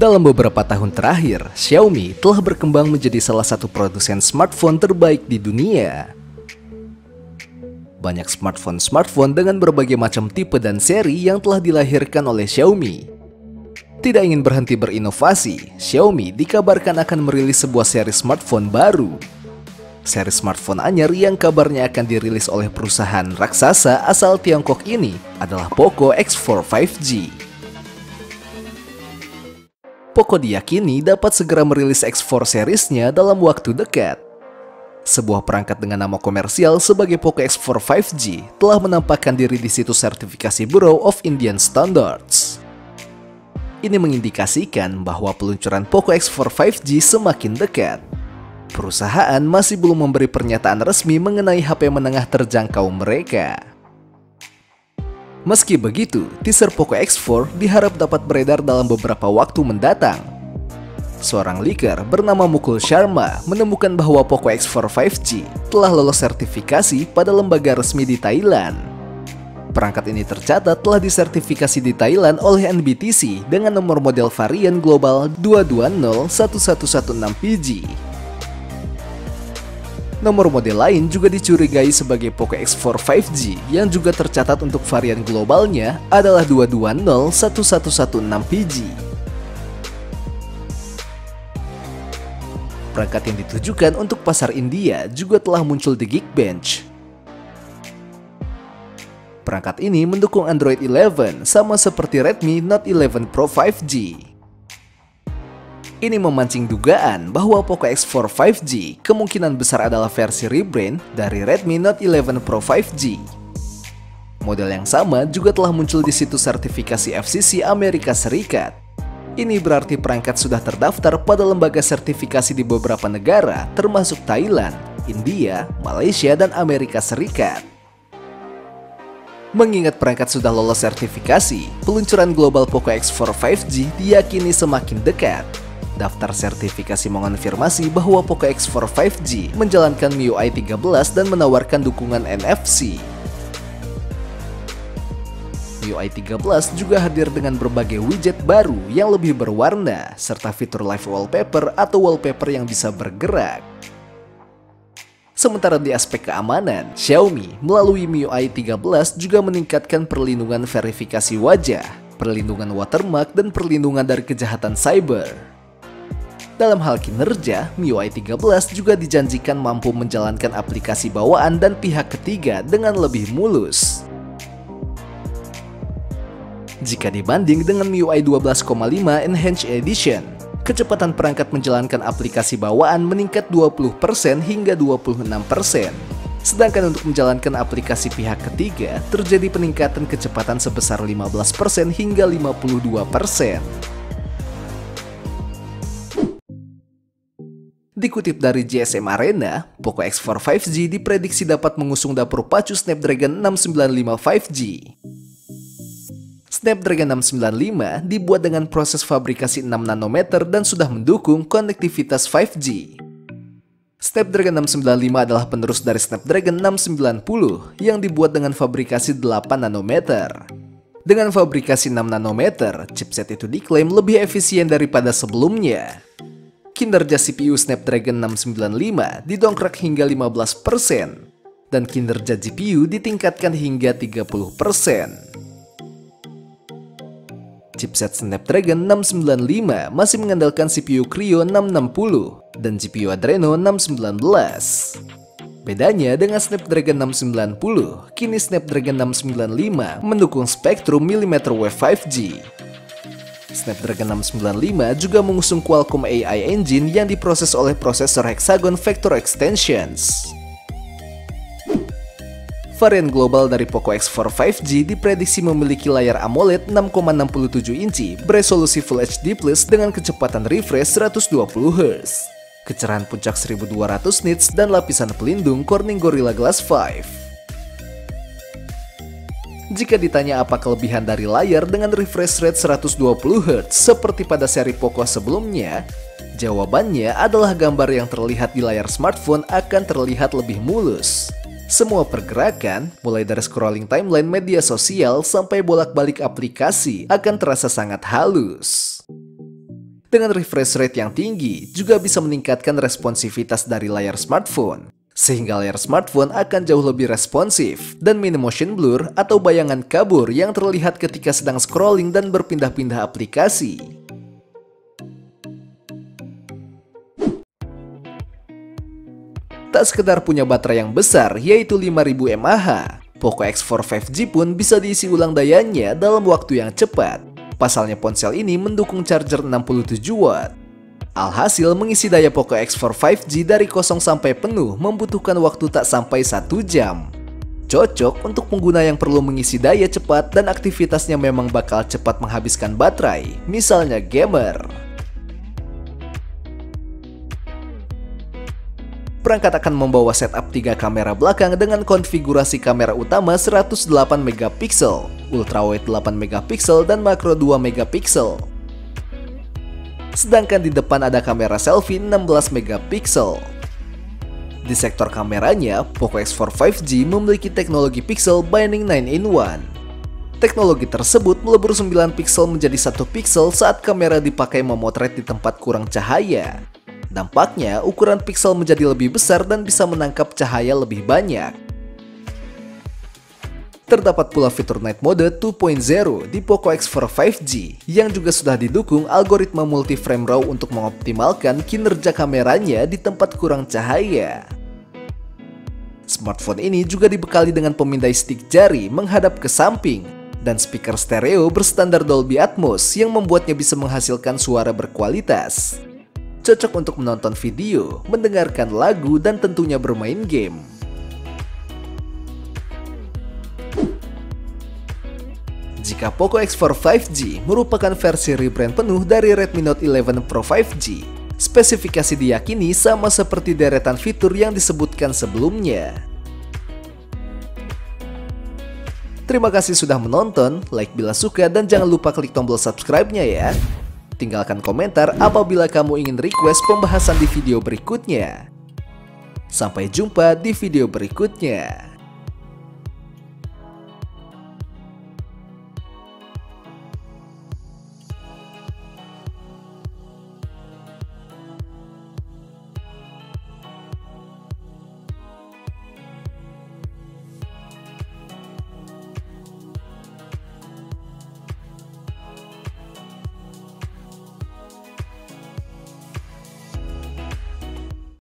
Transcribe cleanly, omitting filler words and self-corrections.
Dalam beberapa tahun terakhir, Xiaomi telah berkembang menjadi salah satu produsen smartphone terbaik di dunia. Banyak smartphone dengan berbagai macam tipe dan seri yang telah dilahirkan oleh Xiaomi. Tidak ingin berhenti berinovasi, Xiaomi dikabarkan akan merilis sebuah seri smartphone baru. Seri smartphone anyar yang kabarnya akan dirilis oleh perusahaan raksasa asal Tiongkok ini adalah Poco X4 5G. Poco diyakini dapat segera merilis X4 seriesnya dalam waktu dekat. Sebuah perangkat dengan nama komersial sebagai Poco X4 5G telah menampakkan diri di situs sertifikasi Bureau of Indian Standards. Ini mengindikasikan bahwa peluncuran Poco X4 5G semakin dekat. Perusahaan masih belum memberi pernyataan resmi mengenai HP menengah terjangkau mereka. Meski begitu, teaser Poco X4 diharap dapat beredar dalam beberapa waktu mendatang. Seorang leaker bernama Mukul Sharma menemukan bahwa Poco X4 5G telah lolos sertifikasi pada lembaga resmi di Thailand. Perangkat ini tercatat telah disertifikasi di Thailand oleh NBTC dengan nomor model varian global 2201116PG. Nomor model lain juga dicurigai sebagai Poco X4 5G yang juga tercatat untuk varian globalnya adalah 2201116PG. Perangkat yang ditujukan untuk pasar India juga telah muncul di Geekbench. Perangkat ini mendukung Android 11 sama seperti Redmi Note 11 Pro 5G. Ini memancing dugaan bahwa Poco X4 5G kemungkinan besar adalah versi rebrand dari Redmi Note 11 Pro 5G. Model yang sama juga telah muncul di situs sertifikasi FCC Amerika Serikat. Ini berarti perangkat sudah terdaftar pada lembaga sertifikasi di beberapa negara termasuk Thailand, India, Malaysia, dan Amerika Serikat. Mengingat perangkat sudah lolos sertifikasi, peluncuran global Poco X4 5G diyakini semakin dekat. Daftar sertifikasi mengonfirmasi bahwa Poco X4 5G menjalankan MIUI 13 dan menawarkan dukungan NFC. MIUI 13 juga hadir dengan berbagai widget baru yang lebih berwarna, serta fitur live wallpaper atau wallpaper yang bisa bergerak. Sementara di aspek keamanan, Xiaomi melalui MIUI 13 juga meningkatkan perlindungan verifikasi wajah, perlindungan watermark, dan perlindungan dari kejahatan cyber. Dalam hal kinerja, MIUI 13 juga dijanjikan mampu menjalankan aplikasi bawaan dan pihak ketiga dengan lebih mulus. Jika dibanding dengan MIUI 12,5 Enhanced Edition, kecepatan perangkat menjalankan aplikasi bawaan meningkat 20% hingga 26%. Sedangkan untuk menjalankan aplikasi pihak ketiga, terjadi peningkatan kecepatan sebesar 15% hingga 52%. Dikutip dari GSM Arena, Poco X4 5G diprediksi dapat mengusung dapur pacu Snapdragon 695 5G. Snapdragon 695 dibuat dengan proses fabrikasi 6 nanometer dan sudah mendukung konektivitas 5G. Snapdragon 695 adalah penerus dari Snapdragon 690 yang dibuat dengan fabrikasi 8 nanometer. Dengan fabrikasi 6 nanometer, chipset itu diklaim lebih efisien daripada sebelumnya. Kinerja CPU Snapdragon 695 didongkrak hingga 15%, dan kinerja GPU ditingkatkan hingga 30%. Chipset Snapdragon 695 masih mengandalkan CPU Kryo 660 dan GPU Adreno 619. Bedanya dengan Snapdragon 690, kini Snapdragon 695 mendukung spektrum millimeter wave 5G. Snapdragon 695 juga mengusung Qualcomm AI Engine yang diproses oleh prosesor Hexagon Vector Extensions. Varian global dari Poco X4 5G diprediksi memiliki layar AMOLED 6,67 inci beresolusi Full HD+ dengan kecepatan refresh 120Hz, kecerahan puncak 1200 nits, dan lapisan pelindung Corning Gorilla Glass 5. Jika ditanya apa kelebihan dari layar dengan refresh rate 120Hz seperti pada seri Poco sebelumnya, jawabannya adalah gambar yang terlihat di layar smartphone akan terlihat lebih mulus. Semua pergerakan, mulai dari scrolling timeline media sosial sampai bolak-balik aplikasi, akan terasa sangat halus. Dengan refresh rate yang tinggi, juga bisa meningkatkan responsivitas dari layar smartphone. Sehingga layar smartphone akan jauh lebih responsif dan minim motion blur atau bayangan kabur yang terlihat ketika sedang scrolling dan berpindah-pindah aplikasi. Tak sekedar punya baterai yang besar yaitu 5000 mAh, Poco X4 5G pun bisa diisi ulang dayanya dalam waktu yang cepat. Pasalnya ponsel ini mendukung charger 67 watt. Alhasil mengisi daya Poco X4 5G dari kosong sampai penuh membutuhkan waktu tak sampai 1 jam. Cocok untuk pengguna yang perlu mengisi daya cepat dan aktivitasnya memang bakal cepat menghabiskan baterai, misalnya gamer. Perangkat akan membawa setup 3 kamera belakang dengan konfigurasi kamera utama 108 MP, ultrawide 8 MP, dan makro 2 MP. Sedangkan di depan ada kamera selfie 16 MP. Di sektor kameranya, Poco X4 5G memiliki teknologi Pixel Binding 9-in-1. Teknologi tersebut melebur 9 piksel menjadi 1 piksel saat kamera dipakai memotret di tempat kurang cahaya. Dampaknya, ukuran piksel menjadi lebih besar dan bisa menangkap cahaya lebih banyak. Terdapat pula fitur Night Mode 2.0 di Poco X4 5G yang juga sudah didukung algoritma multi-frame RAW untuk mengoptimalkan kinerja kameranya di tempat kurang cahaya. Smartphone ini juga dibekali dengan pemindai stick jari menghadap ke samping dan speaker stereo berstandar Dolby Atmos yang membuatnya bisa menghasilkan suara berkualitas. Cocok untuk menonton video, mendengarkan lagu, dan tentunya bermain game. Jika Poco X4 5G merupakan versi rebrand penuh dari Redmi Note 11 Pro 5G, spesifikasi diyakini sama seperti deretan fitur yang disebutkan sebelumnya. Terima kasih sudah menonton, like bila suka, dan jangan lupa klik tombol subscribe-nya ya. Tinggalkan komentar apabila kamu ingin request pembahasan di video berikutnya. Sampai jumpa di video berikutnya.